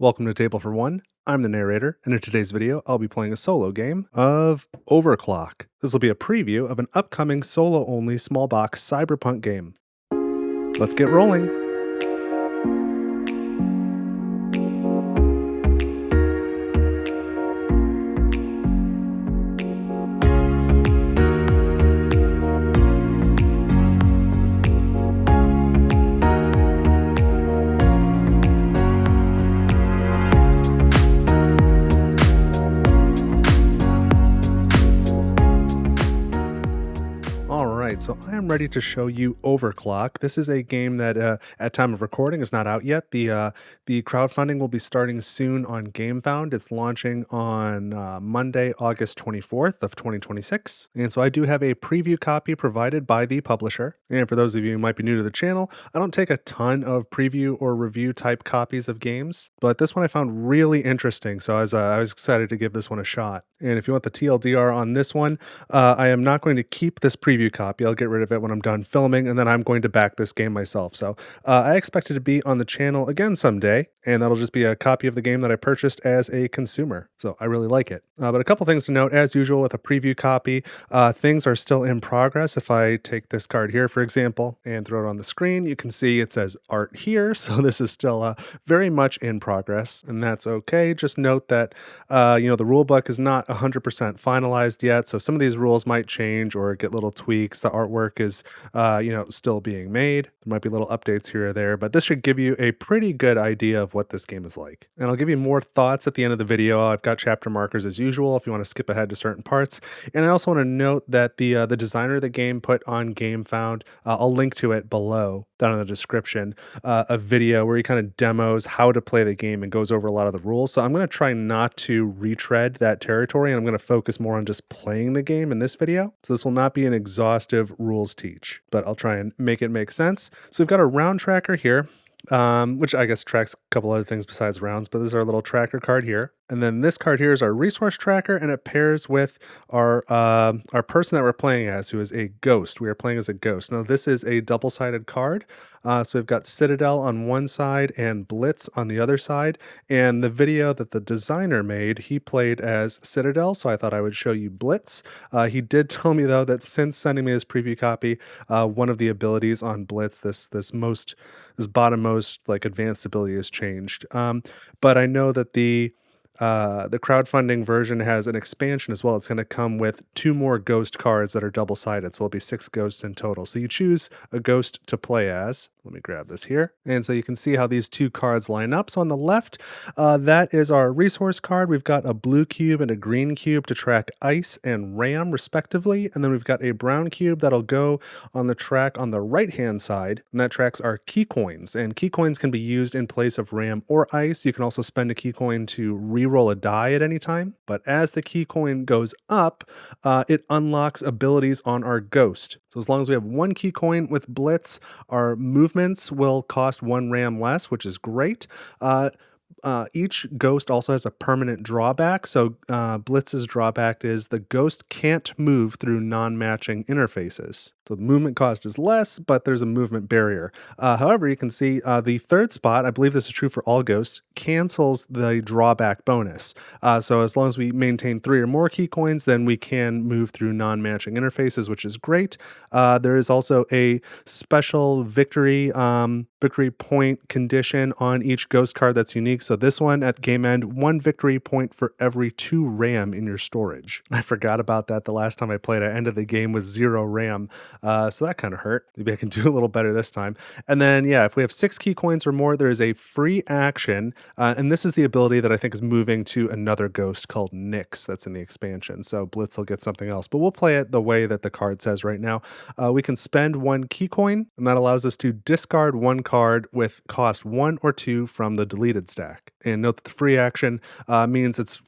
Welcome to Table for One. I'm the narrator, and in today's video, I'll be playing a solo game of Overclock. This will be a preview of an upcoming solo-only small box cyberpunk game. Let's get rolling. So I am ready to show you Overclock. This is a game that at time of recording is not out yet. The crowdfunding will be starting soon on Gamefound. It's launching on Monday, August 24th of 2026. And so I do have a preview copy provided by the publisher. And for those of you who might be new to the channel, I don't take a ton of preview or review type copies of games, but this one I found really interesting. So I was excited to give this one a shot. And if you want the TLDR on this one, I am not going to keep this preview copy. I'll get rid of it when I'm done filming, and then I'm going to back this game myself. So I expect it to be on the channel again someday, and that'll just be a copy of the game that I purchased as a consumer. So I really like it. But a couple things to note, as usual with a preview copy, things are still in progress. If I take this card here, for example, and throw it on the screen, you can see it says art here. So this is still very much in progress, and that's okay. Just note that, the rule book is not 100% finalized yet. So some of these rules might change or get little tweaks. The artwork is, still being made. There might be little updates here or there, but this should give you a pretty good idea of what this game is like. And I'll give you more thoughts at the end of the video. I've got chapter markers as usual if you want to skip ahead to certain parts. And I also want to note that the designer of the game put on Gamefound, I'll link to it below down in the description, a video where he kind of demos how to play the game and goes over a lot of the rules. So I'm going to try not to retread that territory, and I'm going to focus more on just playing the game in this video. So this will not be an exhaustive rules teach, but I'll try and make it make sense. So we've got a round tracker here, which I guess tracks a couple other things besides rounds, but this is our little tracker card here. And then this card here is our resource tracker, and it pairs with our person that we're playing as, who is a ghost. We are playing as a ghost. Now, this is a double-sided card. So we've got Citadel on one side and Blitz on the other side. And the video that the designer made, he played as Citadel, so I thought I would show you Blitz. He did tell me, though, that since sending me his preview copy, one of the abilities on Blitz, this bottommost like advanced ability has changed. But I know that the crowdfunding version has an expansion as well. It's going to come with 2 more ghost cards that are double-sided, so there'll be 6 ghosts in total. So you choose a ghost to play as. Let me grab this here. And so you can see how these 2 cards line up. So on the left, that is our resource card. We've got a blue cube and a green cube to track ice and RAM, respectively. And then we've got a brown cube that'll go on the track on the right-hand side, and that tracks our key coins. And key coins can be used in place of RAM or ice. You can also spend a key coin to re-roll a die at any time. But as the key coin goes up, it unlocks abilities on our ghost. So as long as we have 1 key coin with Blitz, our movements will cost 1 RAM less, which is great. Each ghost also has a permanent drawback. So Blitz's drawback is the ghost can't move through non-matching interfaces. So the movement cost is less, but there's a movement barrier. However, you can see the third spot, I believe this is true for all ghosts, cancels the drawback bonus. So as long as we maintain 3 or more key coins, then we can move through non-matching interfaces, which is great. There is also a special victory point condition on each ghost card that's unique. So this one at game end, 1 victory point for every 2 RAM in your storage. I forgot about that the last time I played. I ended the game with 0 RAM. So that kind of hurt. Maybe I can do a little better this time. And then, yeah, if we have 6 key coins or more, there is a free action. And this is the ability that I think is moving to another ghost called Nyx that's in the expansion. So Blitz will get something else, but we'll play it the way that the card says right now. We can spend 1 key coin, and that allows us to discard 1 card with cost 1 or 2 from the deleted stack. And note that the free action means it's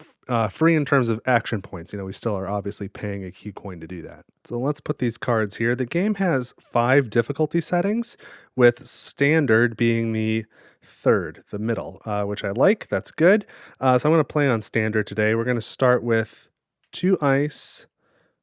free in terms of action points. We still are obviously paying a key coin to do that. So let's put these cards here. The game has 5 difficulty settings, with standard being the third, the middle, which I like. That's good. So I'm going to play on standard today. We're going to start with 2 ice,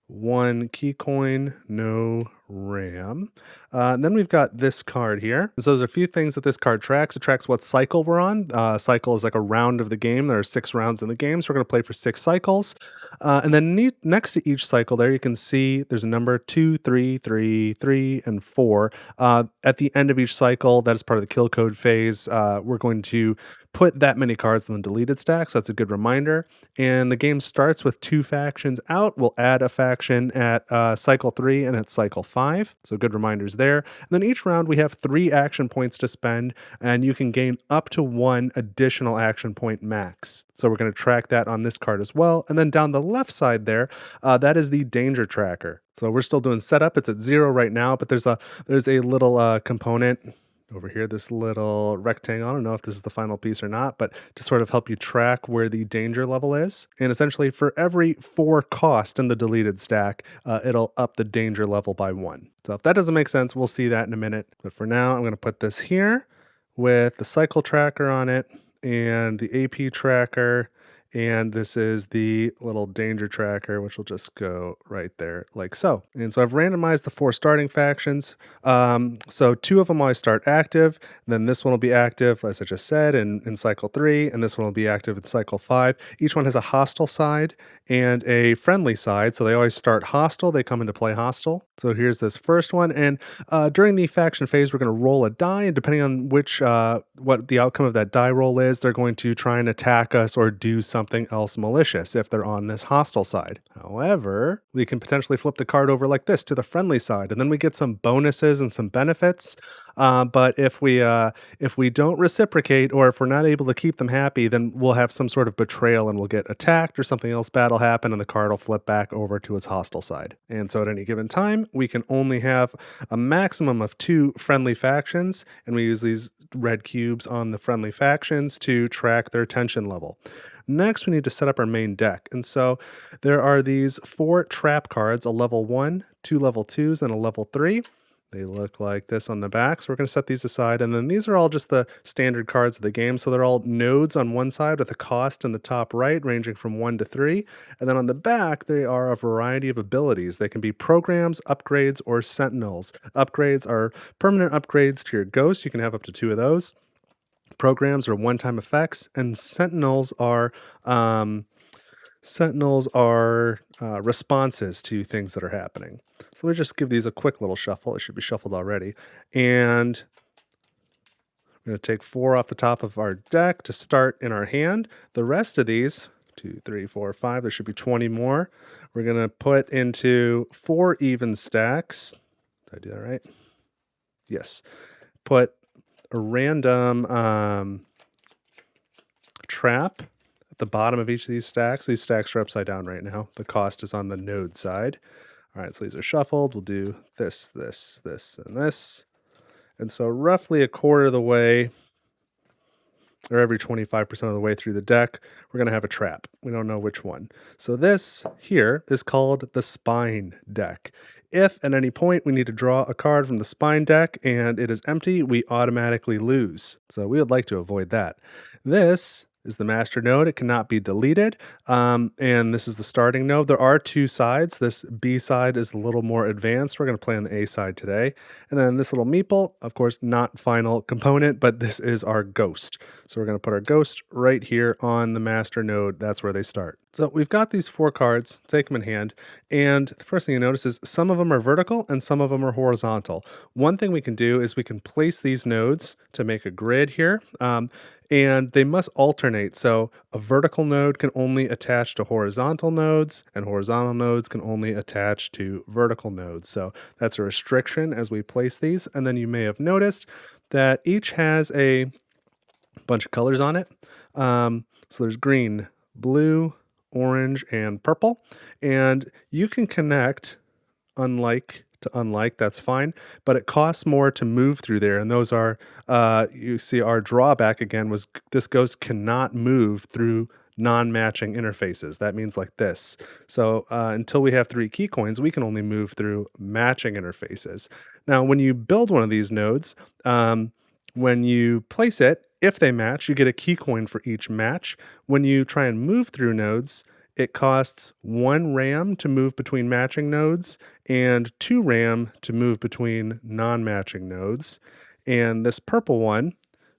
1 key coin, no RAM. And then we've got this card here. So there's a few things that this card tracks. It tracks what cycle we're on. Cycle is like a round of the game. There are 6 rounds in the game, so we're going to play for 6 cycles. And then next to each cycle there, you can see there's a number 2, 3, 3, 3, and 4. At the end of each cycle, that is part of the kill code phase. We're going to put that many cards in the deleted stack, so that's a good reminder. And the game starts with 2 factions out. We'll add a faction at cycle 3 and at cycle 5, so good reminders there. And then each round we have 3 action points to spend, and you can gain up to 1 additional action point max. So we're going to track that on this card as well. And then down the left side there, that is the danger tracker. So we're still doing setup. It's at 0 right now, but there's a little component over here, this little rectangle. I don't know if this is the final piece or not, but to sort of help you track where the danger level is. And essentially for every 4 cost in the deleted stack, it'll up the danger level by 1. So if that doesn't make sense, we'll see that in a minute. But for now, I'm going to put this here with the cycle tracker on it and the AP tracker. And this is the little danger tracker, which will just go right there like so. And so I've randomized the 4 starting factions. So 2 of them always start active. Then this one will be active, as I just said, in cycle 3. And this one will be active in cycle 5. Each one has a hostile side and a friendly side. So they always start hostile. They come into play hostile. So here's this first one. And during the faction phase, we're going to roll a die. And depending on what the outcome of that die roll is, they're going to try and attack us or do something else malicious if they're on this hostile side. However, we can potentially flip the card over like this to the friendly side, and then we get some bonuses and some benefits. But if we don't reciprocate, or if we're not able to keep them happy, then we'll have some sort of betrayal and we'll get attacked or something else bad will happen and the card will flip back over to its hostile side. And so at any given time, we can only have a maximum of 2 friendly factions, and we use these red cubes on the friendly factions to track their tension level. Next, we need to set up our main deck. And so there are these 4 trap cards, a level 1, 2 level 2s, and a level 3. They look like this on the back, so we're going to set these aside. And then these are all just the standard cards of the game. So they're all nodes on one side with a cost in the top right, ranging from 1 to 3. And then on the back, they are a variety of abilities. They can be programs, upgrades, or sentinels. Upgrades are permanent upgrades to your ghost. You can have up to 2 of those. Programs are one-time effects, and sentinels are responses to things that are happening. So let me just give these a quick little shuffle. It should be shuffled already. And I'm going to take 4 off the top of our deck to start in our hand. The rest of these, 2, 3, 4, 5, there should be 20 more. We're going to put into 4 even stacks. Did I do that right? Yes. Put a random trap at the bottom of each of these stacks. These stacks are upside down right now. The cost is on the node side. All right, so these are shuffled. We'll do this, this, this, and this. And so roughly a quarter of the way, or every 25% of the way through the deck, we're going to have a trap. We don't know which one. So this here is called the spine deck. If at any point we need to draw a card from the spine deck and it is empty, we automatically lose. So we would like to avoid that. This is the master node. It cannot be deleted. And this is the starting node. There are 2 sides. This B side is a little more advanced. We're going to play on the A side today. And then this little meeple, of course, not final component, but this is our ghost. So we're going to put our ghost right here on the master node. That's where they start. So we've got these 4 cards, take them in hand, and the first thing you notice is some of them are vertical and some of them are horizontal. One thing we can do is we can place these nodes to make a grid here, and they must alternate. So a vertical node can only attach to horizontal nodes, and horizontal nodes can only attach to vertical nodes. So that's a restriction as we place these. And then you may have noticed that each has a bunch of colors on it. So there's green, blue, orange, and purple. And you can connect unlike to unlike, that's fine, but it costs more to move through there. And those are, you see our drawback again was this ghost cannot move through non-matching interfaces. That means like this. So until we have 3 key coins, we can only move through matching interfaces. Now, when you build one of these nodes, when you place it, if they match, you get a key coin for each match. When you try and move through nodes, it costs 1 RAM to move between matching nodes and 2 RAM to move between non-matching nodes. And this purple one,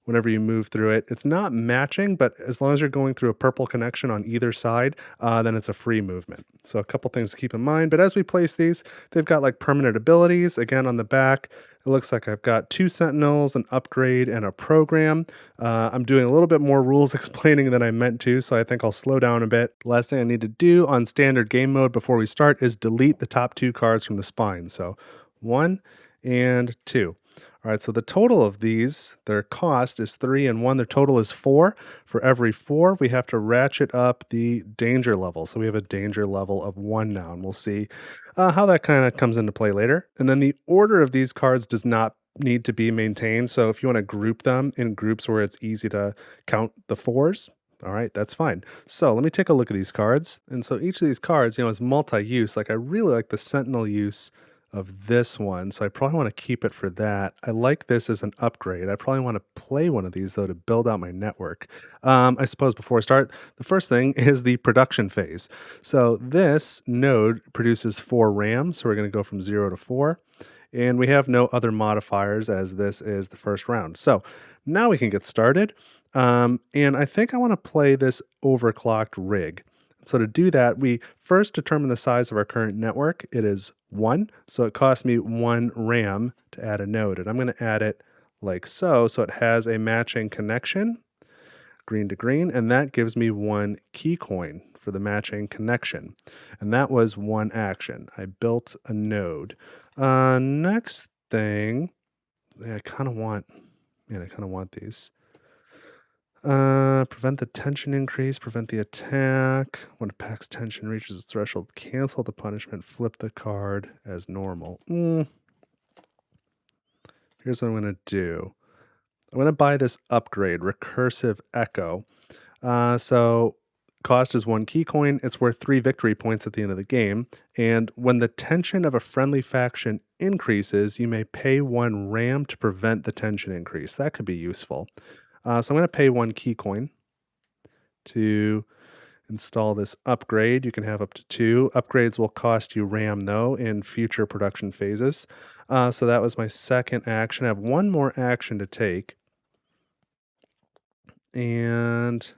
whenever you move through it, it's not matching, but as long as you're going through a purple connection on either side, then it's a free movement. So a couple things to keep in mind. But as we place these, they've got like permanent abilities. Again, on the back, it looks like I've got 2 sentinels, an upgrade, and a program. I'm doing a little bit more rules explaining than I meant to, so I think I'll slow down a bit. Last thing I need to do on standard game mode before we start is delete the top 2 cards from the spine. So 1 and 2. All right, so the total of these, their cost is 3 and 1. Their total is 4. For every 4, we have to ratchet up the danger level. So we have a danger level of 1 now, and we'll see how that kind of comes into play later. And then the order of these cards does not need to be maintained. So if you want to group them in groups where it's easy to count the 4s, all right, that's fine. So let me take a look at these cards. And so each of these cards, is multi-use. Like I really like the Sentinel use of this one, so I probably want to keep it for that. I like this as an upgrade. I probably want to play one of these though to build out my network. I suppose before I start, the first thing is the production phase. So this node produces 4 RAM, so we're going to go from 0 to 4. And we have no other modifiers as this is the first round. So now we can get started. And I think I want to play this overclocked rig. So to do that, we first determine the size of our current network. It is 1, so it costs me 1 RAM to add a node. And I'm going to add it like so it has a matching connection, green to green, and that gives me 1 key coin for the matching connection. And that was 1 action. I built a node. Next thing, I kind of want these. Prevent the tension increase, prevent the attack. When a pack's tension reaches its threshold, cancel the punishment, flip the card as normal. Here's what I'm going to do. I'm going to buy this upgrade, Recursive Echo. So cost is 1 key coin. It's worth 3 victory points at the end of the game. And when the tension of a friendly faction increases, you may pay 1 RAM to prevent the tension increase. That could be useful. So I'm going to pay 1 key coin to install this upgrade. You can have up to 2. Upgrades will cost you RAM, though, in future production phases. So that was my second action. I have 1 more action to take. And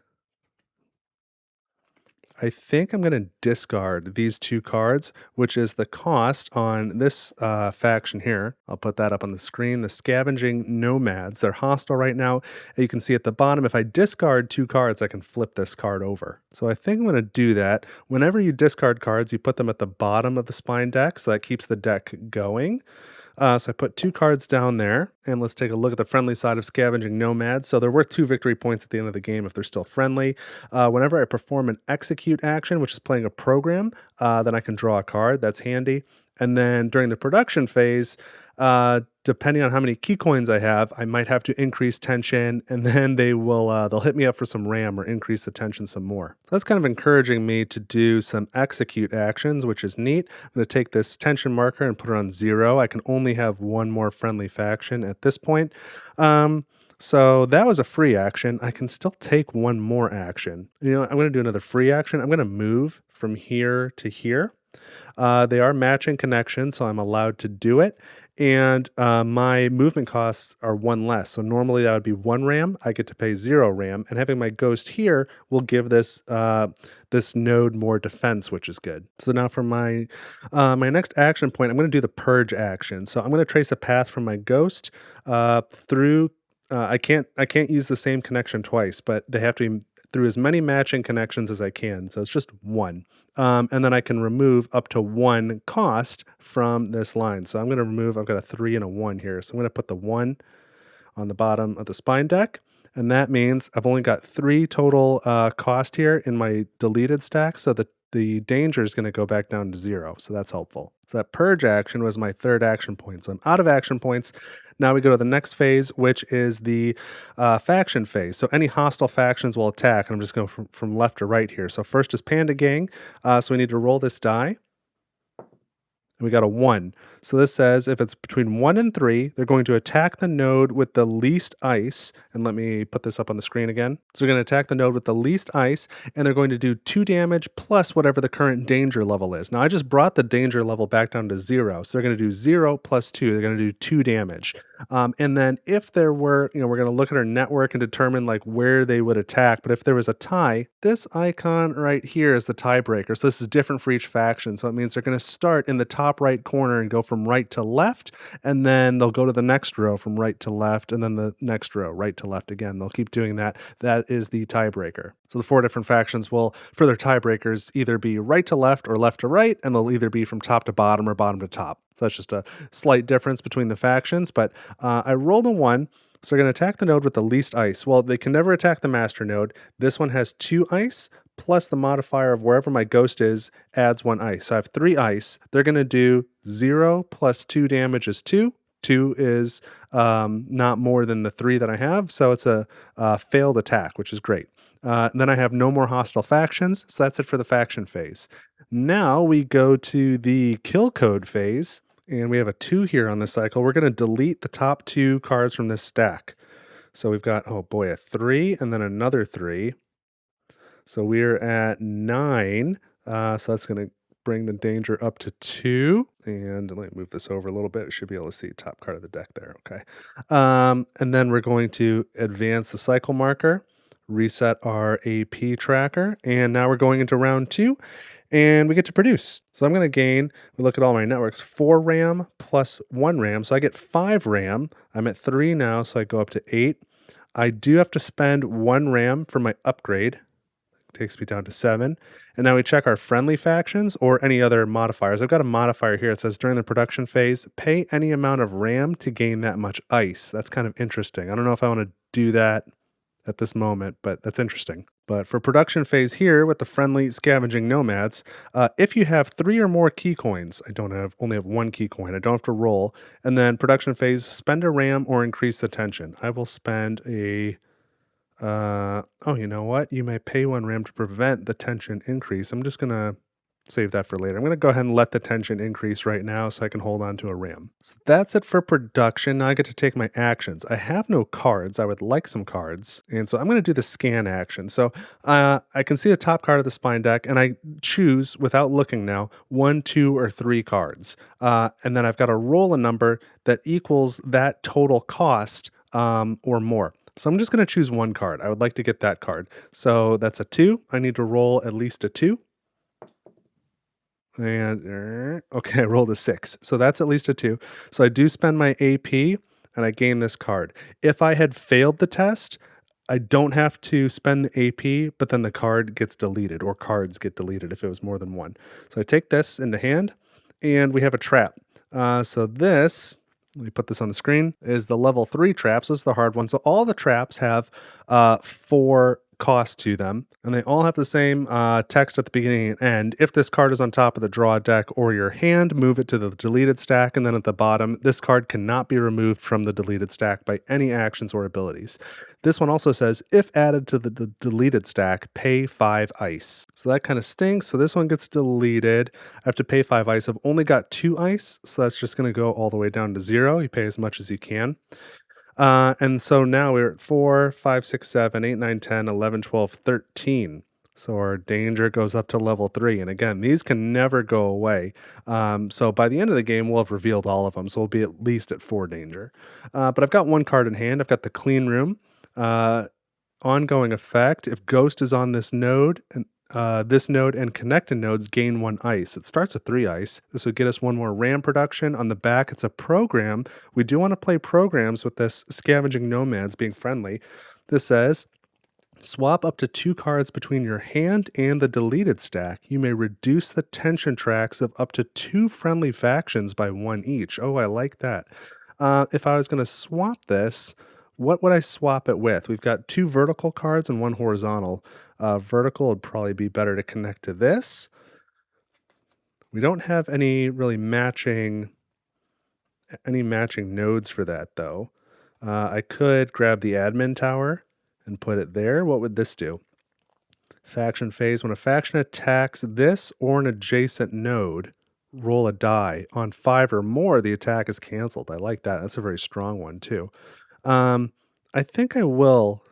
I think I'm going to discard these 2 cards, which is the cost on this faction here. I'll put that up on the screen. The Scavenging Nomads. They're hostile right now. And you can see at the bottom, if I discard 2 cards, I can flip this card over. So I think I'm going to do that. Whenever you discard cards, you put them at the bottom of the spine deck, so that keeps the deck going. So I put 2 cards down there, and let's take a look at the friendly side of Scavenging Nomads. So they're worth 2 victory points at the end of the game if they're still friendly. Whenever I perform an execute action, which is playing a program, then I can draw a card. That's handy. And then during the production phase, depending on how many key coins I have, I might have to increase tension, and then they'll hit me up for some RAM or increase the tension some more. So that's kind of encouraging me to do some execute actions, which is neat. I'm going to take this tension marker and put it on 0. I can only have 1 more friendly faction at this point. So that was a free action. I can still take 1 more action. I'm going to do another free action. I'm going to move from here to here. They are matching connections, so I'm allowed to do it. And my movement costs are 1 less. So normally that would be 1 RAM. I get to pay 0 RAM. And having my ghost here will give this this node more defense, which is good. So now for my my next action point, I'm going to do the purge action. So I'm going to trace a path from my ghost through. I can't use the same connection twice, but they have to be through as many matching connections as I can. So it's just 1. And then I can remove up to 1 cost from this line. So I'm going to remove, I've got a 3 and a 1 here. So I'm going to put the 1 on the bottom of the spine deck. And that means I've only got 3 total cost here in my deleted stack. So the danger is going to go back down to 0. So that's helpful. So that purge action was my 3rd action point. So I'm out of action points. Now we go to the next phase, which is the faction phase. So any hostile factions will attack. And I'm just going from left to right here. So first is Panda Gang. So we need to roll this die. And we got a 1. So this says if it's between 1 and 3, they're going to attack the node with the least ice. And let me put this up on the screen again. So they're going to attack the node with the least ice, and they're going to do 2 damage plus whatever the current danger level is. Now I just brought the danger level back down to 0. So they're going to do 0 plus 2. They're going to do 2 damage. And then if there were, we're going to look at our network and determine like where they would attack. But if there was a tie, this icon right here is the tiebreaker. So this is different for each faction. So it means they're going to start in the top right corner and go from right to left. And then they'll go to the next row from right to left. And then the next row, right to left again. They'll keep doing that. That is the tiebreaker. So the 4 different factions will, for their tiebreakers, either be right to left or left to right. And they'll either be from top to bottom or bottom to top. So that's just a slight difference between the factions. But I rolled a 1. So they're going to attack the node with the least ice. Well, they can never attack the master node. This one has 2 ice, plus the modifier of wherever my ghost is adds 1 ice. So I have 3 ice. They're going to do 0 plus 2 damage is 2. 2 is not more than the 3 that I have. So it's a failed attack, which is great. And then I have no more hostile factions. So that's it for the faction phase. Now we go to the kill code phase. And we have a 2 here on this cycle. We're going to delete the top 2 cards from this stack. So we've got, oh boy, a 3 and then another 3. So we're at 9. So that's going to bring the danger up to 2. And let me move this over a little bit. We should be able to see top card of the deck there. Okay. And then we're going to advance the cycle marker, reset our AP tracker. And now we're going into round 2. And we get to produce. So I'm going to gain, we look at all my networks, 4 RAM plus 1 RAM. So I get 5 RAM. I'm at 3 now, so I go up to 8. I do have to spend 1 RAM for my upgrade. Takes me down to 7. And now we check our friendly factions or any other modifiers. I've got a modifier here. It says during the production phase, pay any amount of RAM to gain that much ice. That's kind of interesting. I don't know if I want to do that at this moment, but that's interesting. But for production phase here with the friendly scavenging nomads, if you have 3 or more key coins, only have 1 key coin, I don't have to roll. And then production phase, spend a RAM or increase the tension. I will spend a, oh, you know what? You may pay 1 RAM to prevent the tension increase. I'm just going to save that for later. I'm going to go ahead and let the tension increase right now so I can hold on to a RAM. So that's it for production. Now I get to take my actions. I have no cards. I would like some cards. And so I'm going to do the scan action. So I can see the top card of the spine deck and I choose, without looking now, 1, 2, or 3 cards. And then I've got to roll a number that equals that total cost or more. So I'm just going to choose 1 card. I would like to get that card. So that's a 2. I need to roll at least a 2. And okay, I rolled a 6. So that's at least a 2. So I do spend my AP and I gain this card. If I had failed the test, I don't have to spend the AP, but then the card gets deleted, or cards get deleted if it was more than 1. So I take this into hand and we have a trap. So this, let me put this on the screen, is the level 3 traps. This is the hard one. So all the traps have 4 cost to them, and they all have the same text at the beginning and end. If this card is on top of the draw deck or your hand, move it to the deleted stack, and then at the bottom, this card cannot be removed from the deleted stack by any actions or abilities. This one also says, if added to the deleted stack, pay 5 ice. So that kind of stinks. So this one gets deleted. I have to pay 5 ice. I've only got 2 ice, so that's just going to go all the way down to 0. You pay as much as you can. And so now we're at 4, 5, 6, 7, 8, 9, 10, 11, 12, 13. So our danger goes up to level 3. And again, these can never go away. So by the end of the game, we'll have revealed all of them. So we'll be at least at 4 danger. But I've got 1 card in hand. I've got the clean room. Ongoing effect. If ghost is on this node and connected nodes gain 1 ice. It starts with 3 ice. This would get us 1 more RAM production. On the back, it's a program. We do want to play programs with this scavenging nomads being friendly. This says, swap up to 2 cards between your hand and the deleted stack. You may reduce the tension tracks of up to 2 friendly factions by 1 each. Oh, I like that. If I was going to swap this, what would I swap it with? We've got 2 vertical cards and 1 horizontal. Vertical would probably be better to connect to this. We don't have any really matching nodes for that though. I could grab the admin tower and put it there. What would this do? Faction phase. When a faction attacks this or an adjacent node, roll a die. On 5 or more, the attack is canceled. I like that. That's a very strong one too. Um, I think I will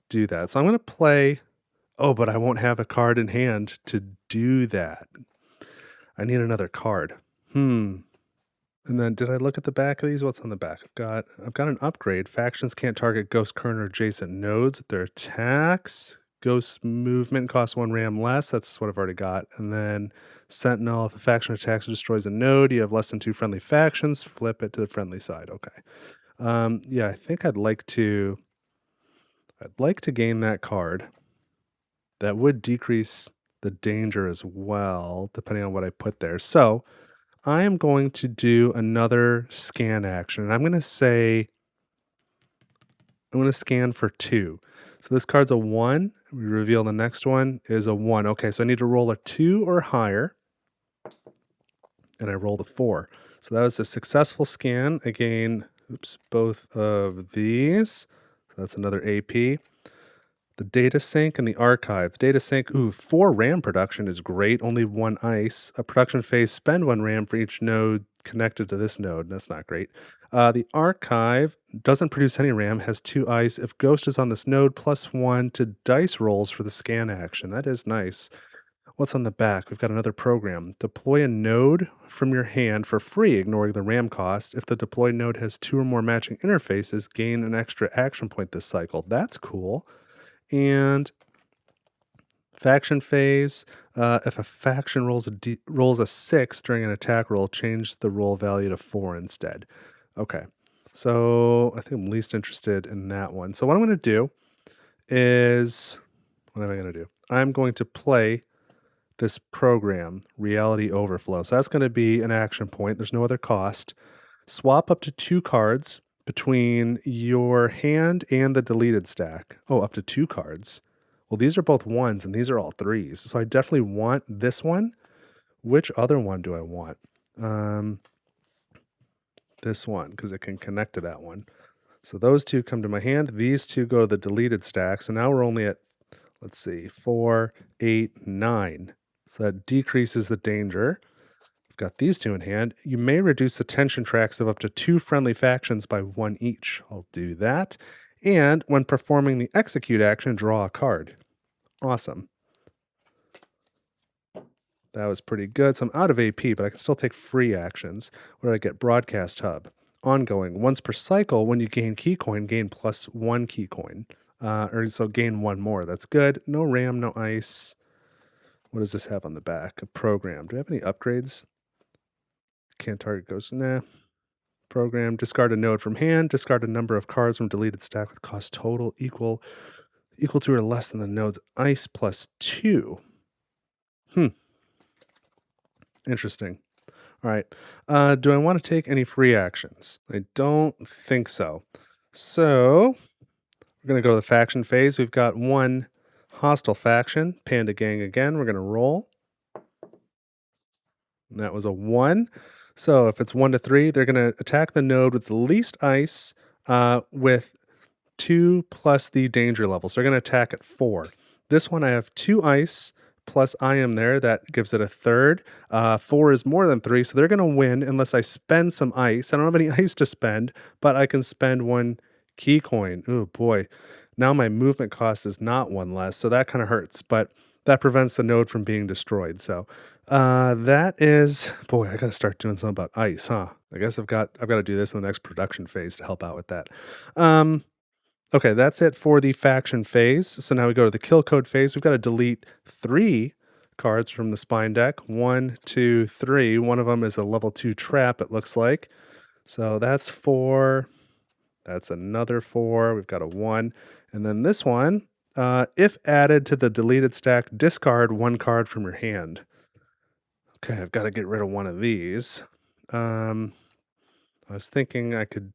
do that. So I'm gonna play. Oh, but I won't have a card in hand to do that. I need another card. And then did I look at the back of these? What's on the back? I've got an upgrade. Factions can't target ghost current or adjacent nodes with their attacks. Ghost movement costs 1 RAM less. That's what I've already got. And then Sentinel, if a faction attacks or destroys a node, you have less than 2 friendly factions. Flip it to the friendly side. Okay. Yeah, I think I'd like to gain that card. That would decrease the danger as well, depending on what I put there. So I am going to do another scan action. And I'm going to scan for 2. So this card's a 1. We reveal the next one is a 1. Okay, so I need to roll a 2 or higher. And I rolled a 4. So that was a successful scan. I gain, both of these. So that's another AP. The data sync and the archive. The data sync, 4 RAM production is great. Only 1 ice. A production phase, spend 1 RAM for each node connected to this node. That's not great. The archive doesn't produce any RAM, has 2 ice. If ghost is on this node, +1 to dice rolls for the scan action. That is nice. What's on the back? We've got another program. Deploy a node from your hand for free, ignoring the RAM cost. If the deployed node has 2 or more matching interfaces, gain an extra action point this cycle. That's cool. And faction phase, if a faction rolls a 6 during an attack roll, change the roll value to 4 instead. Okay, so I think I'm least interested in that one. So what I'm going to do is, what am I going to do? I'm going to play this program, Reality Overflow. So that's going to be an action point. There's no other cost. Swap up to 2 cards between your hand and the deleted stack. Oh, up to 2 cards. Well, these are both 1s and these are all 3s. So I definitely want this one. Which other one do I want? This one, because it can connect to that one. So those 2 come to my hand. These 2 go to the deleted stack. So now we're only at, 4, 8, 9. So that decreases the danger. Got these 2 in hand. You may reduce the tension tracks of up to 2 friendly factions by 1 each. I'll do that. And when performing the execute action, draw a card. Awesome. That was pretty good. So I'm out of AP, but I can still take free actions. What did I get? Broadcast Hub. Ongoing. Once per cycle, when you gain key coin, gain +1 key coin. So gain 1 more. That's good. No RAM, no ice. What does this have on the back? A program. Do I have any upgrades? Can't target ghosts. Nah. Program. Discard a node from hand. Discard a number of cards from deleted stack with cost total equal to or less than the node's ice +2. Interesting. All right. Do I want to take any free actions? I don't think so. So we're going to go to the faction phase. We've got 1 hostile faction, Panda Gang again. We're going to roll. And that was a 1. So if it's 1 to 3, they're going to attack the node with the least ice with 2 plus the danger level. So they're going to attack at 4. This one I have 2 ice plus I am there. That gives it a 3rd. 4 is more than 3, so they're going to win unless I spend some ice. I don't have any ice to spend, but I can spend 1 key coin. Oh boy. Now my movement cost is not 1 less, so that kind of hurts, but that prevents the node from being destroyed. So that is, boy, I got to start doing something about ice, huh? I guess I've got to do this in the next production phase to help out with that. Okay, that's it for the faction phase. So now we go to the kill code phase. We've got to delete 3 cards from the spine deck. 1, 2, 3. One of them is a level 2 trap, it looks like. So that's 4. That's another 4. We've got a 1. And then this one, if added to the deleted stack, discard 1 card from your hand. Okay, I've got to get rid of one of these. I was thinking I could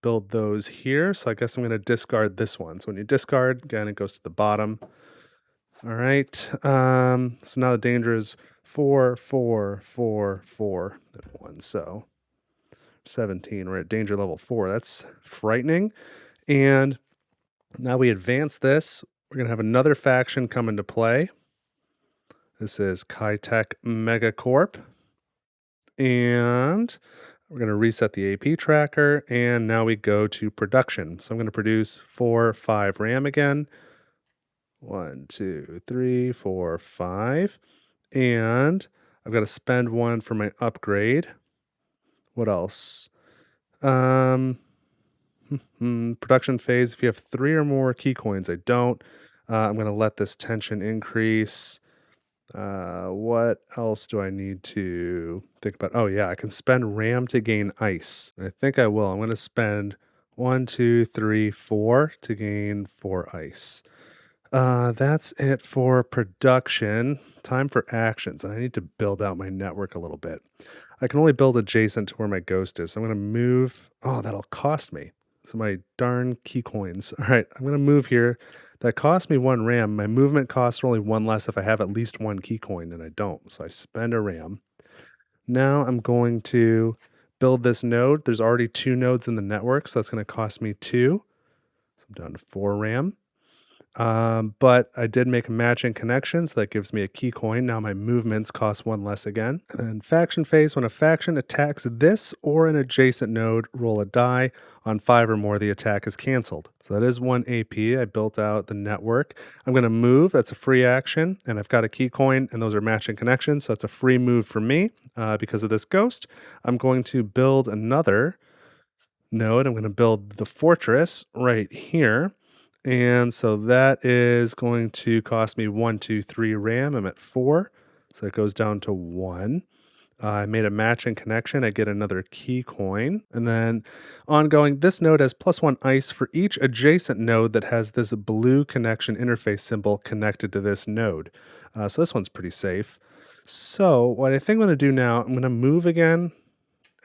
build those here, so I guess I'm going to discard this one. So when you discard, again, it goes to the bottom. All right. So now the danger is 4, 4, 4, 4, and 1. So 17. We're at danger level 4. That's frightening. And now we advance this. We're going to have another faction come into play. This is Kitech Megacorp. And we're going to reset the AP tracker. And now we go to production. So I'm going to produce 4, 5 RAM again. 1, 2, 3, 4, 5. And I've got to spend 1 for my upgrade. What else? Production phase. If you have 3 or more key coins, I don't. I'm going to let this tension increase. What else do I need to think about? Oh, yeah, I can spend RAM to gain ice. I think I will. I'm going to spend 1, 2, 3, 4 to gain 4 ice. That's it for production. Time for actions, and I need to build out my network a little bit. I can only build adjacent to where my ghost is, so I'm going to move. Oh, that'll cost me. So my darn key coins. All right, I'm going to move here. That cost me 1 RAM. My movement costs are only 1 less if I have at least 1 key coin, and I don't. So I spend a RAM. Now I'm going to build this node. There's already 2 nodes in the network, so that's going to cost me 2. So I'm down to 4 RAM. But I did make a matching connection, so that gives me a key coin. Now my movements cost 1 less again. And then faction phase, when a faction attacks this or an adjacent node, roll a die. On 5 or more, the attack is canceled. So that is 1 AP. I built out the network. I'm going to move. That's a free action. And I've got a key coin, and those are matching connections. So that's a free move for me because of this ghost. I'm going to build another node. I'm going to build the fortress right here. And so that is going to cost me 1, 2, 3 RAM. I'm at 4. So it goes down to 1. I made a matching connection. I get another key coin. And then ongoing, this node has +1 ice for each adjacent node that has this blue connection interface symbol connected to this node. So this one's pretty safe. So what I think I'm going to do now, I'm going to move again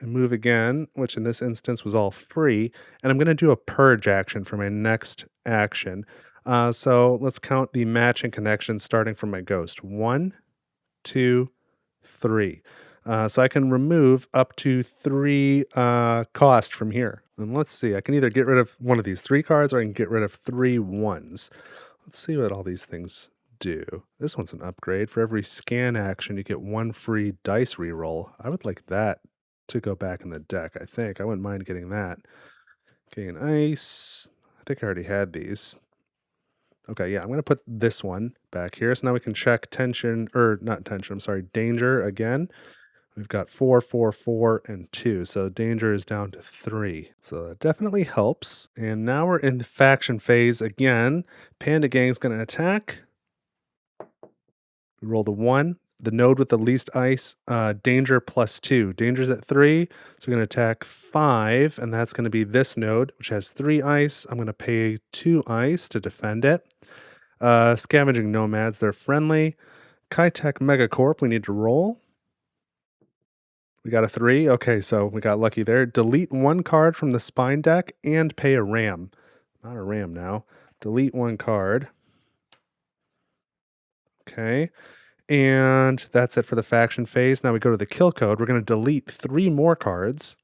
and move again, which in this instance was all free. And I'm going to do a purge action for my next action. So let's count the matching connections starting from my ghost. 1, 2, 3. So I can remove up to 3 cost from here. And let's see, I can either get rid of one of these 3 cards or I can get rid of 3 ones. Let's see what all these things do. This one's an upgrade. For every scan action, you get 1 free dice reroll. I would like that to go back in the deck, I think. I wouldn't mind getting that. Gain ice. I think I already had these. Okay, yeah, I'm going to put this one back here. So now we can check tension, or not tension, I'm sorry, danger again. We've got 4, 4, 4, and 2. So danger is down to 3. So that definitely helps. And now we're in the faction phase again. Panda Gang's going to attack. We rolled a 1. The node with the least ice, danger +2. Danger's at 3, so we're going to attack 5, and that's going to be this node, which has 3 ice. I'm going to pay 2 ice to defend it. Scavenging Nomads, they're friendly. Kitech Megacorp, we need to roll. We got a 3. Okay, so we got lucky there. Delete 1 card from the spine deck and pay a RAM. Not a RAM now. Delete 1 card. Okay. And that's it for the faction phase. Now we go to the kill code. We're going to delete 3 more cards.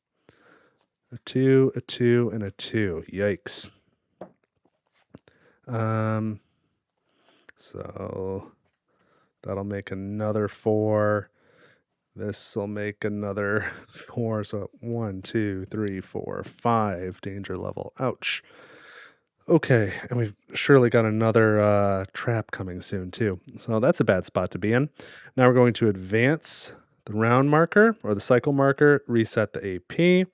A 2, a 2, and a 2. Yikes. So that'll make another 4. This will make another 4. So 1, 2, 3, 4, 5 danger level. Ouch. Okay, and we've surely got another trap coming soon too. So that's a bad spot to be in. Now we're going to advance the round marker or the cycle marker, reset the AP,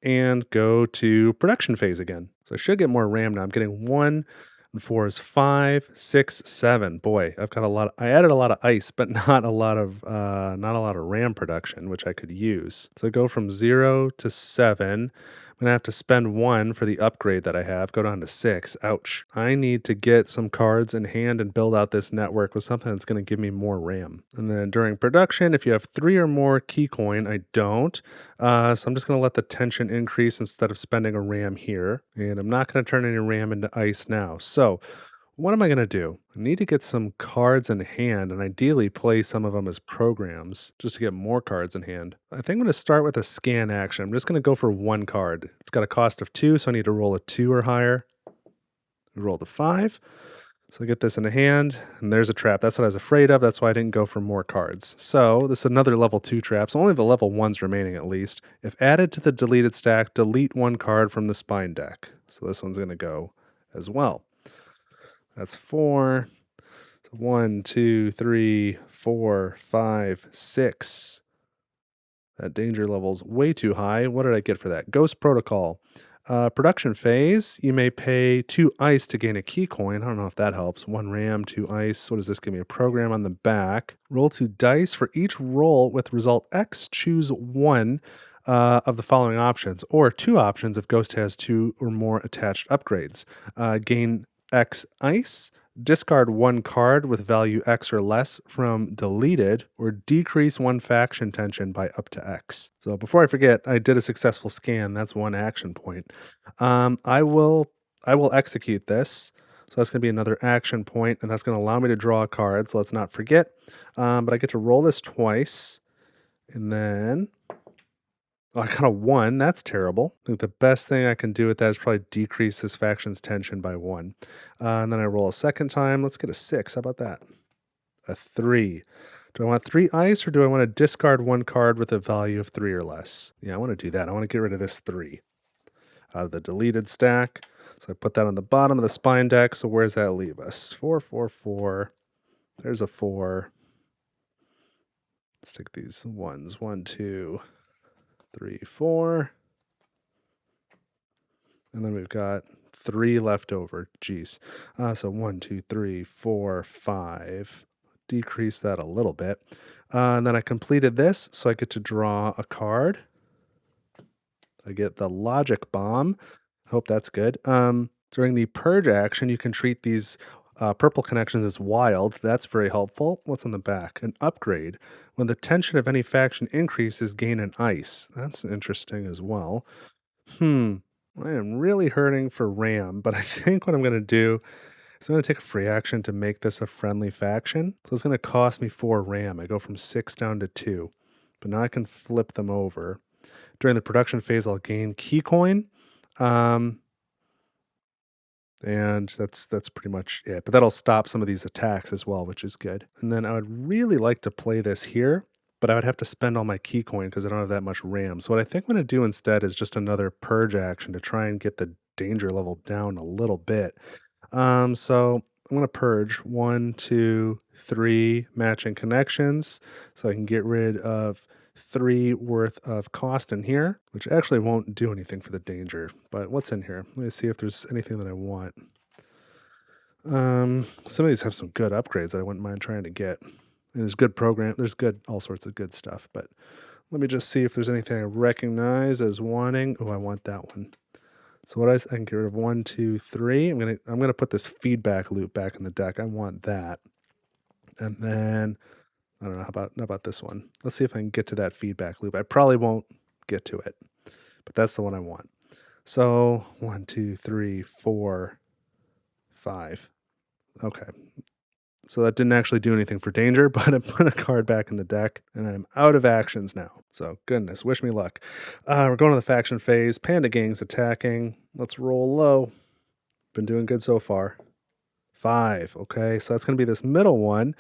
and go to production phase again. So I should get more RAM now. I'm getting 1 and 4 is 5, 6, 7. Boy, I've got a lot. I added a lot of ice, but not a lot of RAM production, which I could use. So I go from 0 to 7. I'm going to have to spend 1 for the upgrade that I have, go down to 6. Ouch. I need to get some cards in hand and build out this network with something that's going to give me more RAM. And then during production, if you have 3 or more key coin, I don't. So I'm just going to let the tension increase instead of spending a RAM here. And I'm not going to turn any RAM into ice now. So what am I going to do? I need to get some cards in hand and ideally play some of them as programs just to get more cards in hand. I think I'm going to start with a scan action. I'm just going to go for 1 card. It's got a cost of 2, so I need to roll a 2 or higher. We rolled a 5. So I get this in a hand, and there's a trap. That's what I was afraid of. That's why I didn't go for more cards. So this is another level 2 trap. So only the level 1's remaining at least. If added to the deleted stack, delete one card from the spine deck. So this one's going to go as well. That's 4. So 1, 2, 3, 4, 5, 6. That danger level's way too high. What did I get for that? Ghost Protocol. Production phase, you may pay 2 ice to gain a key coin. I don't know if that helps. 1 RAM, 2 ice. What does this give me? A program on the back. Roll 2 dice. For each roll with result X, choose one of the following options, or 2 options if Ghost has 2 or more attached upgrades. Gain X ice, discard 1 card with value X or less from deleted, or decrease 1 faction tension by up to X. So before I forget, I did a successful scan. That's 1 action point. I will execute this. So that's going to be another action point, and that's going to allow me to draw a card. So let's not forget. But I get to roll this twice, and then I got a 1. That's terrible. I think the best thing I can do with that is probably decrease this faction's tension by 1. And then I roll a second time. Let's get a 6. How about that? A 3. Do I want 3 ice, or do I want to discard 1 card with a value of 3 or less? Yeah, I want to do that. I want to get rid of this 3 out of the deleted stack. So I put that on the bottom of the spine deck. So where does that leave us? 4, 4, 4. There's a 4. Let's take these ones. 1, 2, 3, 4. And then we've got 3 left over. Geez. So 1, 2, 3, 4, 5. Decrease that a little bit. And then I completed this, so I get to draw a card. I get the Logic Bomb. Hope that's good. During the Purge action, you can treat these purple connections as wild. That's very helpful. What's on the back? An upgrade. When the tension of any faction increases, gain an ice. That's interesting as well. I am really hurting for RAM, but I think what I'm going to do is I'm going to take a free action to make this a friendly faction. So it's going to cost me 4 RAM. I go from 6 down to 2. But now I can flip them over. During the production phase, I'll gain key coin. And that's pretty much it. But that'll stop some of these attacks as well, which is good. And then I would really like to play this here, but I would have to spend all my key coin because I don't have that much RAM. So what I think I'm going to do instead is just another purge action to try and get the danger level down a little bit. So I'm going to purge 1, 2, 3 matching connections so I can get rid of 3 worth of cost in here, which actually won't do anything for the danger. But what's in here? Let me see if there's anything that I want. Some of these have some good upgrades that I wouldn't mind trying to get. And there's good all sorts of good stuff. But let me just see if there's anything I recognize as wanting. Oh, I want that one. So what I can get rid of 1, 2, 3. I'm gonna put this feedback loop back in the deck. I want that. And then I don't know, how about this one? Let's see if I can get to that feedback loop. I probably won't get to it, but that's the one I want. So 1, 2, 3, 4, 5. Okay. So that didn't actually do anything for danger, but I put a card back in the deck, and I'm out of actions now. So goodness, wish me luck. We're going to the faction phase. Panda Gang's attacking. Let's roll low. Been doing good so far. 5. Okay, so that's going to be this middle one.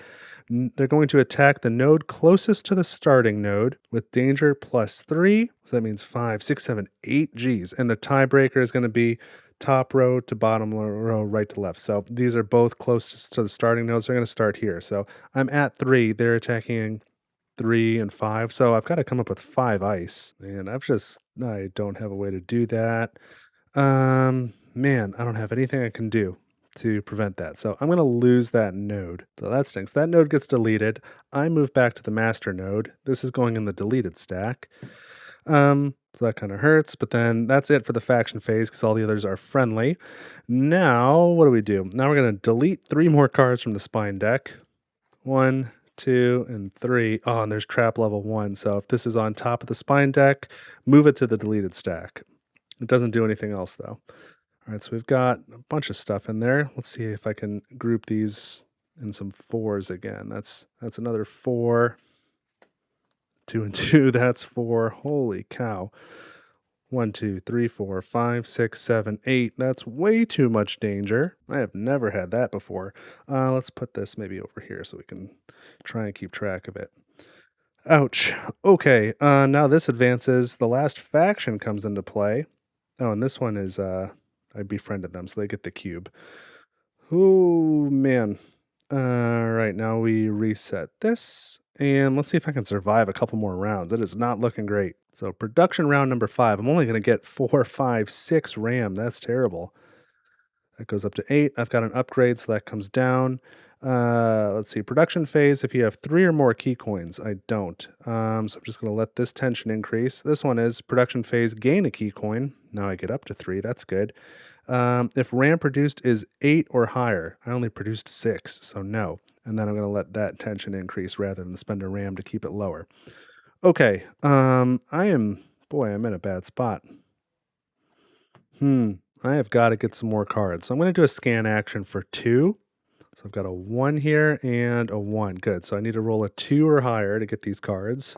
They're going to attack the node closest to the starting node with danger +3. So that means 5, 6, 7, 8 Gs. And the tiebreaker is going to be top row to bottom row, right to left. So these are both closest to the starting nodes. They're going to start here. So I'm at 3. They're attacking 3 and 5. So I've got to come up with 5 ice. And I don't have a way to do that. Man, I don't have anything I can do to prevent that. So I'm going to lose that node. So that stinks. That node gets deleted. I move back to the master node. This is going in the deleted stack. So that kind of hurts, but then that's it for the faction phase because all the others are friendly. Now, what do? Now we're going to delete 3 more cards from the spine deck. 1, 2, and 3. Oh, and there's trap level 1. So if this is on top of the spine deck, move it to the deleted stack. It doesn't do anything else though. All right, so we've got a bunch of stuff in there. Let's see if I can group these in some 4s again. That's another 4. 2 and 2, that's 4. Holy cow. 1, 2, 3, 4, 5, 6, 7, 8. That's way too much danger. I have never had that before. Let's put this maybe over here so we can try and keep track of it. Ouch. Okay, now this advances. The last faction comes into play. Oh, and this one is, I befriended them, so they get the cube. Oh, man. Right, now we reset this, and let's see if I can survive a couple more rounds. It is not looking great. So production round number 5. I'm only going to get 4, 5, 6 RAM. That's terrible. That goes up to 8. I've got an upgrade, so that comes down. Let's see. Production phase, if you have 3 or more key coins. I don't. So I'm just going to let this tension increase. This one is production phase, gain a key coin. Now I get up to 3. That's good. If RAM produced is 8 or higher, I only produced 6, so no. And then I'm going to let that tension increase rather than spend a RAM to keep it lower. Okay, I'm in a bad spot. I have got to get some more cards. So I'm going to do a scan action for 2. So I've got a 1 here and a 1. Good. So I need to roll a 2 or higher to get these cards.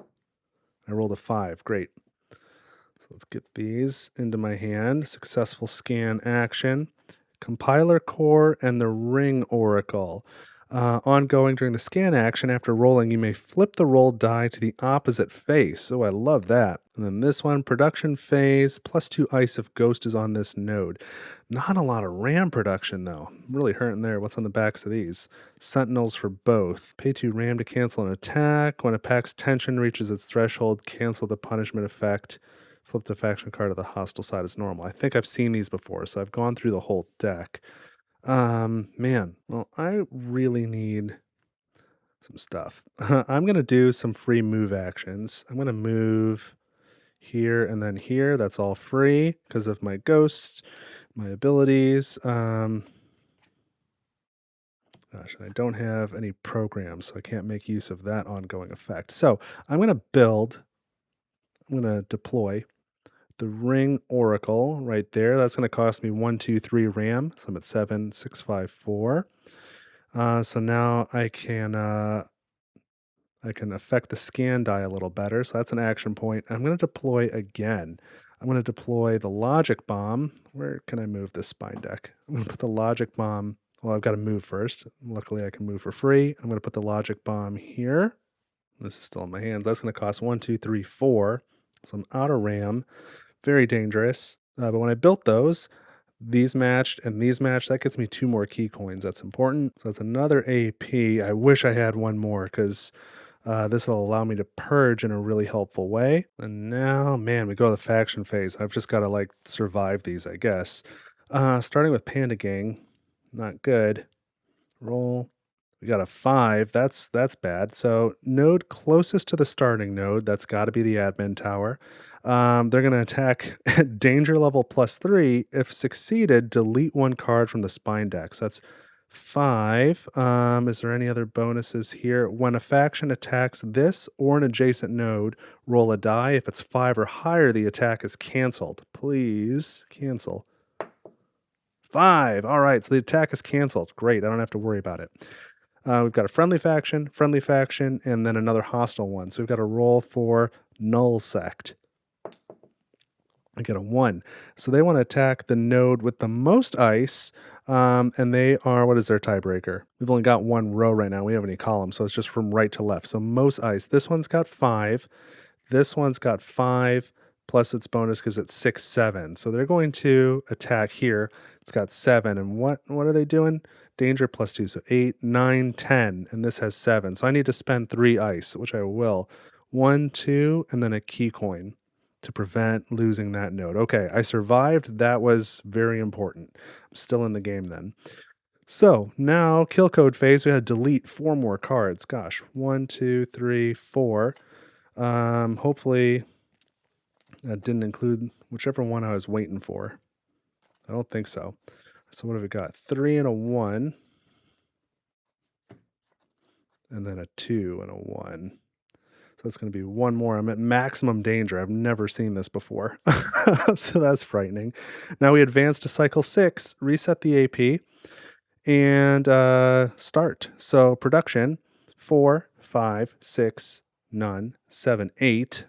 I rolled a 5. Great. So let's get these into my hand. Successful scan action. Compiler core and the ring oracle. Ongoing during the scan action, after rolling, you may flip the rolled die to the opposite face. Oh, I love that. And then this one, production phase, +2 ice if ghost is on this node. Not a lot of RAM production, though. I'm really hurting there. What's on the backs of these? Sentinels for both. Pay 2 RAM to cancel an attack. When a pack's tension reaches its threshold, cancel the punishment effect. Flip the faction card to the hostile side as normal. I think I've seen these before, so I've gone through the whole deck. Man, well, I really need some stuff. I'm going to do some free move actions. I'm going to move here and then here. That's all free because of my ghost, my abilities. Gosh, I don't have any programs, so I can't make use of that ongoing effect. So I'm going to deploy the ring oracle right there. That's going to cost me 1, 2, 3 RAM. So I'm at 7, 6, 5, 4. So now I can affect the scan die a little better. So that's an action point. I'm going to deploy again. I'm going to deploy the logic bomb. Where can I move this spine deck? I'm going to put the logic bomb. Well, I've got to move first. Luckily, I can move for free. I'm going to put the logic bomb here. This is still in my hands. That's going to cost 1, 2, 3, 4. So I'm out of RAM. Very dangerous. But when I built those, these matched and these matched. That gets me 2 more key coins. That's important. So that's another AP. I wish I had one more because this will allow me to purge in a really helpful way. And now, man, we go to the faction phase. I've just got to survive these, I guess. Starting with Panda Gang. Not good. Roll. We got a 5. That's bad. So node closest to the starting node, that's got to be the admin tower. They're going to attack at danger level +3. If succeeded, delete 1 card from the spine deck. So that's 5. Is there any other bonuses here? When a faction attacks this or an adjacent node, roll a die. If it's 5 or higher, the attack is canceled. Please cancel. 5. All right, so the attack is canceled. Great, I don't have to worry about it. We've got a friendly faction, and then another hostile one. So we've got a roll for null sect. I get a 1. So they want to attack the node with the most ice, and they are, what is their tiebreaker? We've only got 1 row right now. We don't have any columns, so it's just from right to left. So most ice. This one's got 5. This one's got 5, plus its bonus gives it 6, 7. So they're going to attack here. It's got 7. And what are they doing? Danger +2. So 8, 9, 10. And this has 7. So I need to spend 3 ice, which I will. 1, 2, and then a key coin to prevent losing that node. Okay, I survived. That was very important. I'm still in the game then. So now kill code phase. We had to delete 4 more cards. Gosh, 1, 2, 3, 4. Hopefully that didn't include whichever one I was waiting for. I don't think so. So what have we got? 3 and a 1. And then a 2 and a 1. So that's going to be 1 more. I'm at maximum danger. I've never seen this before. So that's frightening. Now we advance to cycle 6, reset the AP, and start. So production, 4, 5, 6, none, 7, 8.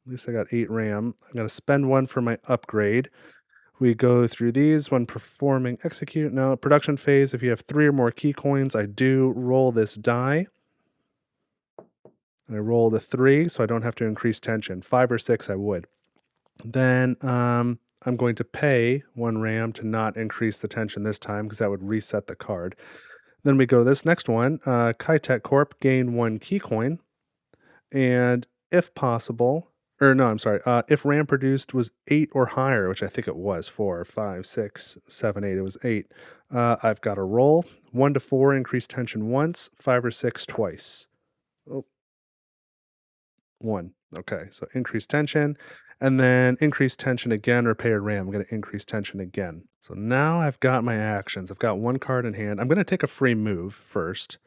At least I got 8 RAM. I'm going to spend 1 for my upgrade. We go through these when performing execute. Now, production phase, if you have 3 or more key coins, I do roll this die. And I roll the 3, so I don't have to increase tension. 5 or 6, I would. Then I'm going to pay 1 RAM to not increase the tension this time because that would reset the card. Then we go to this next one, Kitech Corp, gain 1 key coin. And if possible, or no, I'm sorry, if RAM produced was 8 or higher, which I think it was 4, 5, 6, 7, 8, it was 8. I've got a roll 1 to 4, increase tension once, 5 or 6 twice. Oh, 1. Okay, so increase tension, and then increase tension again or pay a RAM. I'm going to increase tension again. So now I've got my actions. I've got 1 card in hand. I'm going to take a free move first.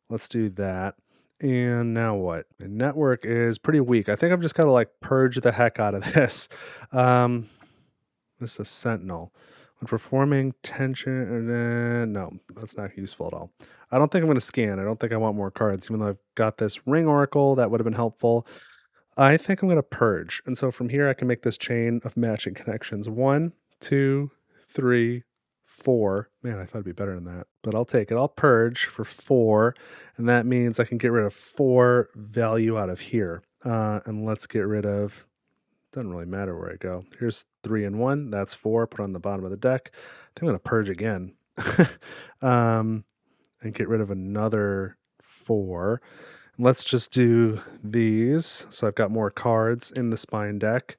Let's do that. And now what? My network is pretty weak. I think I've just got to like purge the heck out of this. This is Sentinel. When performing tension, no, that's not useful at all. I don't think I'm going to scan. I don't think I want more cards, even though I've got this Ring Oracle. That would have been helpful. I think I'm going to purge. And so from here, I can make this chain of matching connections. 1, 2, 3, 4. Man, I thought it'd be better than that, but I'll take it. I'll purge for 4, and that means I can get rid of 4 value out of here. And let's get rid of, doesn't really matter where I go. Here's 3 and 1. That's 4. Put on the bottom of the deck. I think I'm going to purge again and get rid of another 4. Let's just do these. So I've got more cards in the spine deck.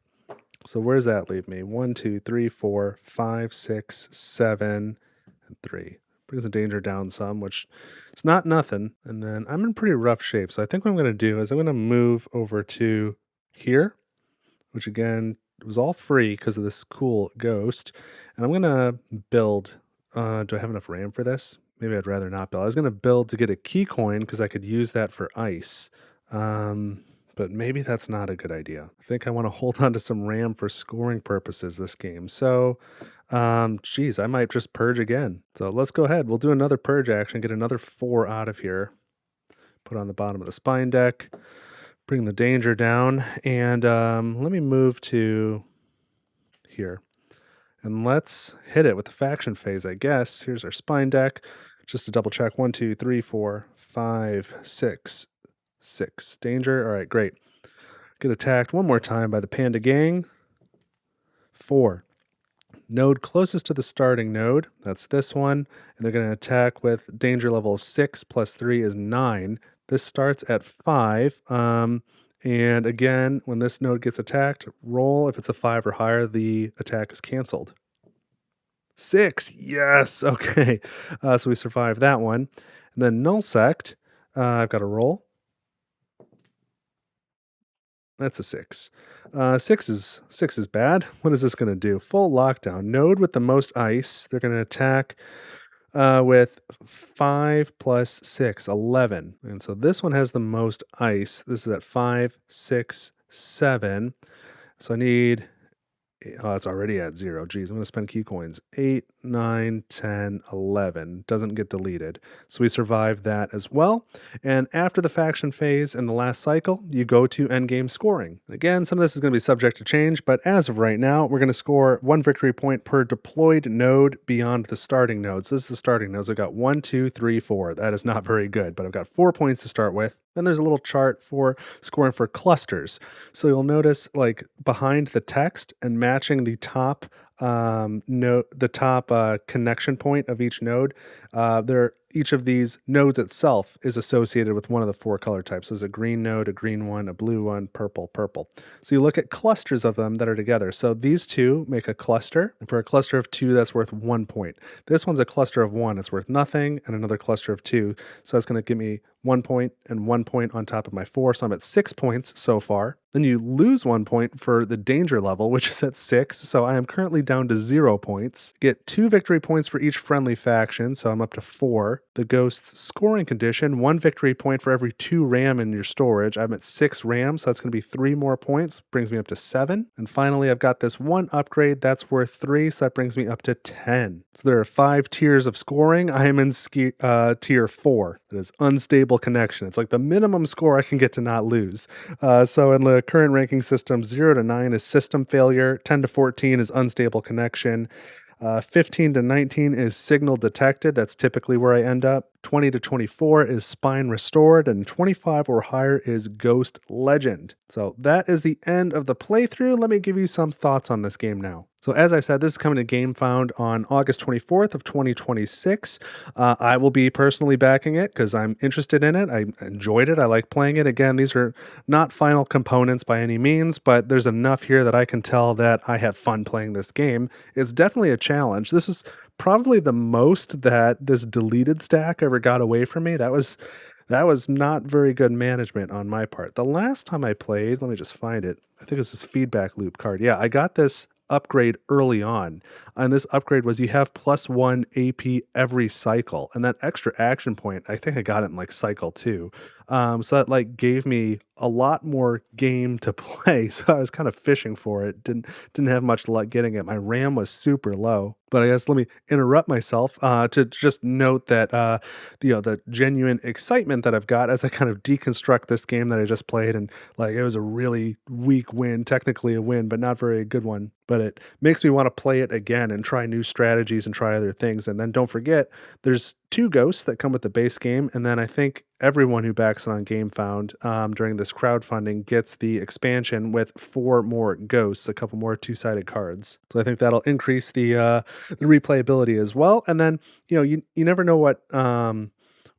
So where's that leave me? 1, 2, 3, 4, 5, 6, 7, and 3. Brings the danger down some, which is not nothing. And then I'm in pretty rough shape. So I think what I'm going to do is I'm going to move over to here, which again was all free because of this cool ghost. And I'm going to build. Do I have enough RAM for this? Maybe I'd rather not build. I was going to build to get a key coin because I could use that for ice. But maybe that's not a good idea. I think I want to hold on to some RAM for scoring purposes this game. So, geez, I might just purge again. So let's go ahead. We'll do another purge action, get another 4 out of here. Put on the bottom of the spine deck. Bring the danger down. And let me move to here. And let's hit it with the faction phase, I guess. Here's our spine deck. Just to double check. 1, 2, 3, 4, 5, 6. 6. Danger. All right, great. Get attacked one more time by the Panda Gang. 4. Node closest to the starting node. That's this one. And they're going to attack with danger level of 6 plus 3 is 9. This starts at 5. And again, when this node gets attacked, roll. If it's a 5 or higher, the attack is canceled. 6. Yes. Okay. So we survived that one. And then Null Sect. I've got a roll. That's a 6. 6 is bad. What is this going to do? Full lockdown. Node with the most ice. They're going to attack with 5 plus 6, 11. And so this one has the most ice. This is at 5, 6, 7. So I need, oh, it's already at 0. Geez, I'm going to spend key coins. 8, 9, 10, 11. Doesn't get deleted. So we survived that as well. And after the faction phase and the last cycle, you go to endgame scoring. Again, some of this is going to be subject to change, but as of right now, we're going to score 1 victory point per deployed node beyond the starting nodes. This is the starting nodes. I've got 1, 2, 3, 4. That is not very good, but I've got 4 points to start with. Then there's a little chart for scoring for clusters. So you'll notice like behind the text and matching the top node, the top connection point of each node, each of these nodes itself is associated with one of the 4 color types. There's a green node, a green one, a blue one, purple, purple. So you look at clusters of them that are together. So these 2 make a cluster. And for a cluster of 2, that's worth 1 point. This one's a cluster of 1. It's worth nothing. And another cluster of 2. So that's going to give me 1 point and 1 point on top of my 4. So I'm at 6 points so far. Then you lose 1 point for the danger level, which is at 6. So I am currently down to 0 points. Get 2 victory points for each friendly faction. So I'm up to 4. the Ghost's scoring condition, 1 victory point for every 2 RAM in your storage. I'm at 6 RAM, so that's going to be 3 more points, brings me up to 7. And finally, I've got this one upgrade that's worth 3, so that brings me up to 10. So there are 5 tiers of scoring. I am in tier 4. That is unstable connection. It's like the minimum score I can get to not lose. So in the current ranking system, 0 to 9 is system failure, 10 to 14 is unstable connection, 15 to 19 is signal detected. That's typically where I end up. 20 to 24 is spine restored, and 25 or higher is ghost legend. So that is the end of the playthrough. Let me give you some thoughts on this game now. So as I said, this is coming to Gamefound on August 24th of 2026. I will be personally backing it because I'm interested in it. I enjoyed it. I like playing it. Again, these are not final components by any means, but there's enough here that I can tell that I have fun playing this game. It's definitely a challenge. This is probably the most that this deleted stack ever got away from me. That was not very good management on my part. The last time I played, let me just find it. I think it was this feedback loop card. Yeah, I got this upgrade early on, and this upgrade was you have +1 AP every cycle, and that extra action point, I think I got it in like cycle 2. So that like gave me a lot more game to play. So I was kind of fishing for it. Didn't have much luck getting it. My RAM was super low. But I guess let me interrupt myself to just note that the genuine excitement that I've got as I kind of deconstruct this game that I just played, and like it was a really weak win, technically a win, but not very good one. But it makes me want to play it again and try new strategies and try other things. And then don't forget, there's 2 ghosts that come with the base game, and then I think everyone who backs it on GameFound during this crowdfunding gets the expansion with 4 more ghosts, a couple more 2-sided cards. So I think that'll increase the replayability as well. And then you never know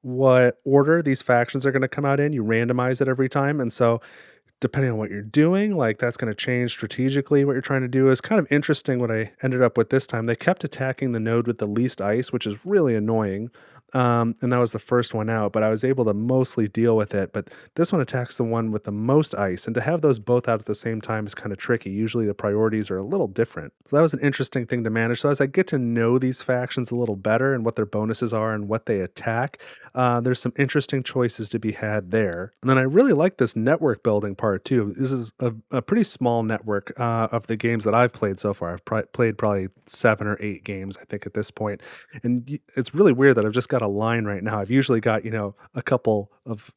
what order these factions are going to come out in. You randomize it every time, and so depending on what you're doing, like that's going to change strategically what you're trying to do. Is kind of interesting what I ended up with this time. They kept attacking the node with the least ice, which is really annoying. And that was the first one out, but I was able to mostly deal with it. But this one attacks the one with the most ice, and to have those both out at the same time is kind of tricky. Usually the priorities are a little different. So that was an interesting thing to manage. So as I get to know these factions a little better and what their bonuses are and what they attack, there's some interesting choices to be had there. And then I really like this network building part too. This is a pretty small network of the games that I've played so far. I've played probably 7 or 8 games, I think, at this point. And it's really weird that I've just got a line right now. I've usually got, a couple of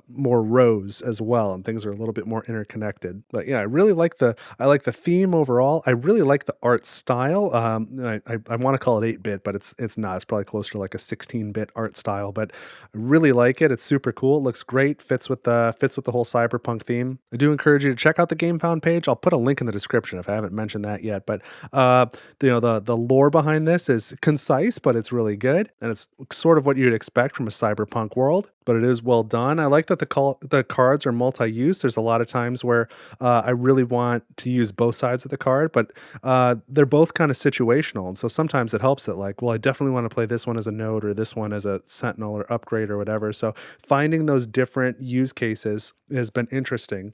more rows as well, and things are a little bit more interconnected. But yeah, I really like the theme overall. I really like the art style. I want to call it 8-bit, but it's not. It's probably closer to like a 16-bit art style. But I really like it. It's super cool. It looks great. Fits with the whole cyberpunk theme. I do encourage you to check out the Gamefound page. I'll put a link in the description if I haven't mentioned that yet. But the lore behind this is concise, but it's really good, and it's sort of what you'd expect from a cyberpunk world. But it is well done. I like that the cards are multi-use. There's a lot of times where I really want to use both sides of the card, but they're both kind of situational. And so sometimes it helps that like, well, I definitely want to play this one as a node or this one as a sentinel or upgrade or whatever. So finding those different use cases has been interesting.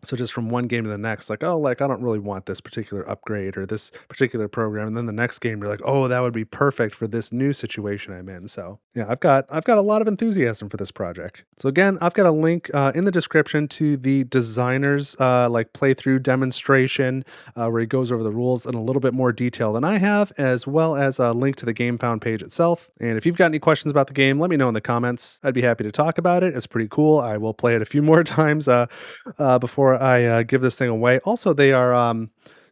So just from one game to the next, like, oh, like I don't really want this particular upgrade or this particular program. And then the next game, you're like, oh, that would be perfect for this new situation I'm in. So yeah, I've got a lot of enthusiasm for this project. So again, I've got a link in the description to the designer's playthrough demonstration where he goes over the rules in a little bit more detail than I have, as well as a link to the Gamefound page itself. And if you've got any questions about the game, let me know in the comments. I'd be happy to talk about it. It's pretty cool. I will play it a few more times before I give this thing away. Also, they are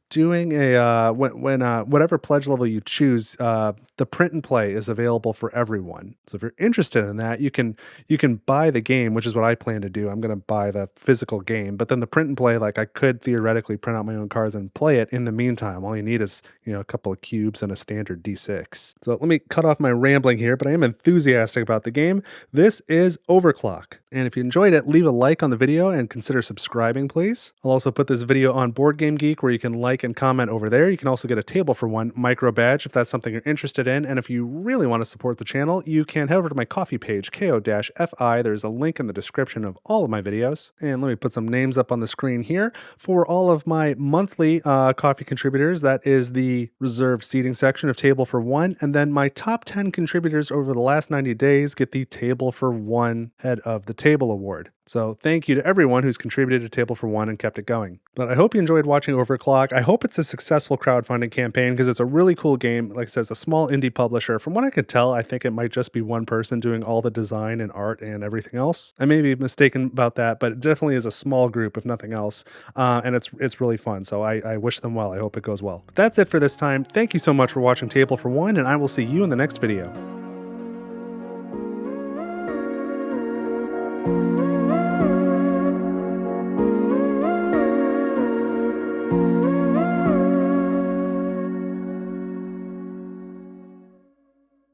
doing a when whatever pledge level you choose, the print and play is available for everyone. So if you're interested in that, you can buy the game, which is what I plan to do. I'm going to buy the physical game, but then the print and play, like I could theoretically print out my own cards and play it in the meantime. All you need is a couple of cubes and a standard D6. So let me cut off my rambling here, but I am enthusiastic about the game. This is Overclock. And if you enjoyed it, leave a like on the video and consider subscribing, please. I'll also put this video on Board Game Geek where you can like and comment over there. You can also get a Table for One micro badge if that's something you're interested in. And if you really want to support the channel, you can head over to my Ko-fi page, ko-fi. There's a link in the description of all of my videos. And let me put some names up on the screen here. For all of my monthly Ko-fi contributors, that is the reserved seating section of Table for One. And then my top 10 contributors over the last 90 days get the Table for One Head of the Table Award. So thank you to everyone who's contributed to Table for One and kept it going. But I hope you enjoyed watching Overclock. I hope it's a successful crowdfunding campaign because it's a really cool game. Like I said, it's a small indie publisher. From what I can tell, I think it might just be one person doing all the design and art and everything else. I may be mistaken about that, but it definitely is a small group, if nothing else. And it's really fun. So I wish them well. I hope it goes well. But that's it for this time. Thank you so much for watching Table for One, and I will see you in the next video.